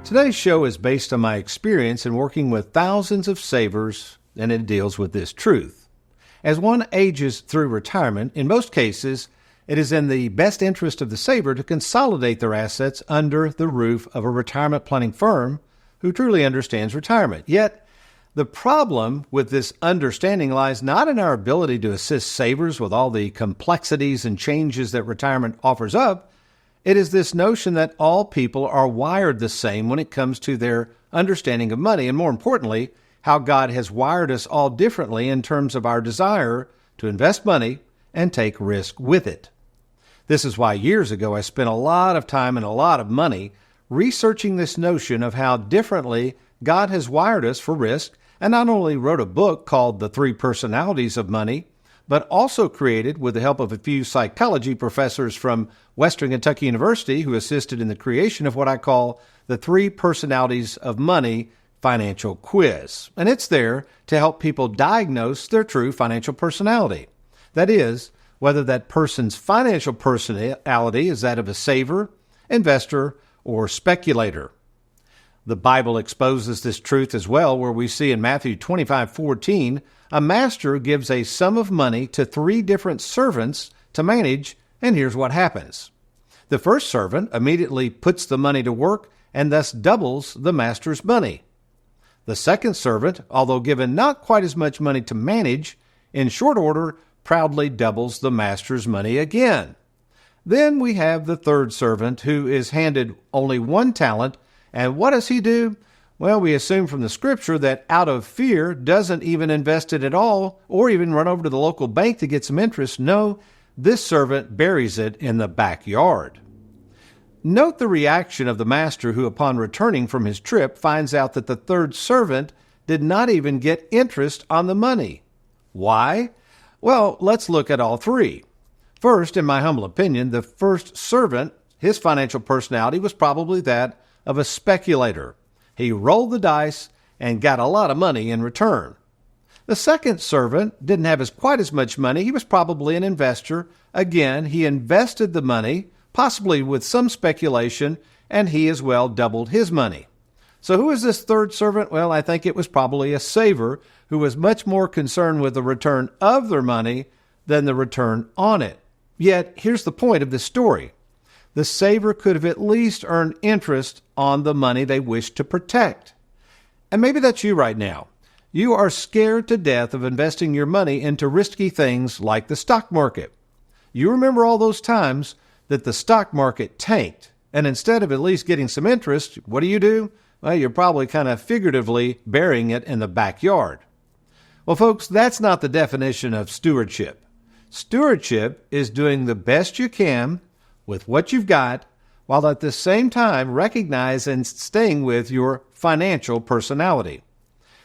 Today's show is based on my experience in working with thousands of savers, and it deals with this truth. As one ages through retirement, in most cases, it is in the best interest of the saver to consolidate their assets under the roof of a retirement planning firm who truly understands retirement. Yet, the problem with this understanding lies not in our ability to assist savers with all the complexities and changes that retirement offers up. It is this notion that all people are wired the same when it comes to their understanding of money, and more importantly, how God has wired us all differently in terms of our desire to invest money and take risk with it. This is why years ago I spent a lot of time and a lot of money researching this notion of how differently God has wired us for risk, and not only wrote a book called The 3 Personalities of Money, but also created, with the help of a few psychology professors from Western Kentucky University who assisted in the creation of what I call the 3 Personalities of Money financial quiz. And it's there to help people diagnose their true financial personality. That is, whether that person's financial personality is that of a saver, investor, or speculator. The Bible exposes this truth as well, where we see in Matthew 25:14, a master gives a sum of money to 3 different servants to manage, and here's what happens. The first servant immediately puts the money to work and thus doubles the master's money. The second servant, although given not quite as much money to manage, in short order proudly doubles the master's money again. Then we have the third servant, who is handed only 1 talent, and what does he do? Well, we assume from the scripture that out of fear doesn't even invest it at all or even run over to the local bank to get some interest. No, this servant buries it in the backyard. Note the reaction of the master who, upon returning from his trip, finds out that the third servant did not even get interest on the money. Why? Well, let's look at all 3. First, in my humble opinion, the first servant, his financial personality was probably that of a speculator. He rolled the dice and got a lot of money in return. The second servant didn't have quite as much money. He was probably an investor. Again, he invested the money, possibly with some speculation, and he as well doubled his money. So who is this third servant? Well, I think it was probably a saver who was much more concerned with the return of their money than the return on it. Yet, here's the point of this story. The saver could have at least earned interest on the money they wished to protect. And maybe that's you right now. You are scared to death of investing your money into risky things like the stock market. You remember all those times that the stock market tanked, and instead of at least getting some interest, what do? Well, you're probably kind of figuratively burying it in the backyard. Well, folks, that's not the definition of stewardship. Stewardship is doing the best you can with what you've got, while at the same time recognize and staying with your financial personality.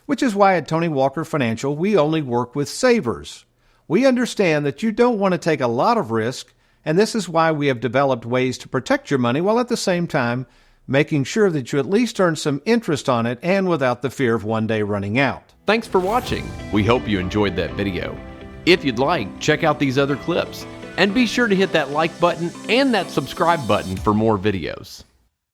Which is why at Tony Walker Financial, we only work with savers. We understand that you don't want to take a lot of risk, and this is why we have developed ways to protect your money while at the same time making sure that you at least earn some interest on it and without the fear of one day running out. Thanks for watching. We hope you enjoyed that video. If you'd like, check out these other clips. And be sure to hit that like button and that subscribe button for more videos.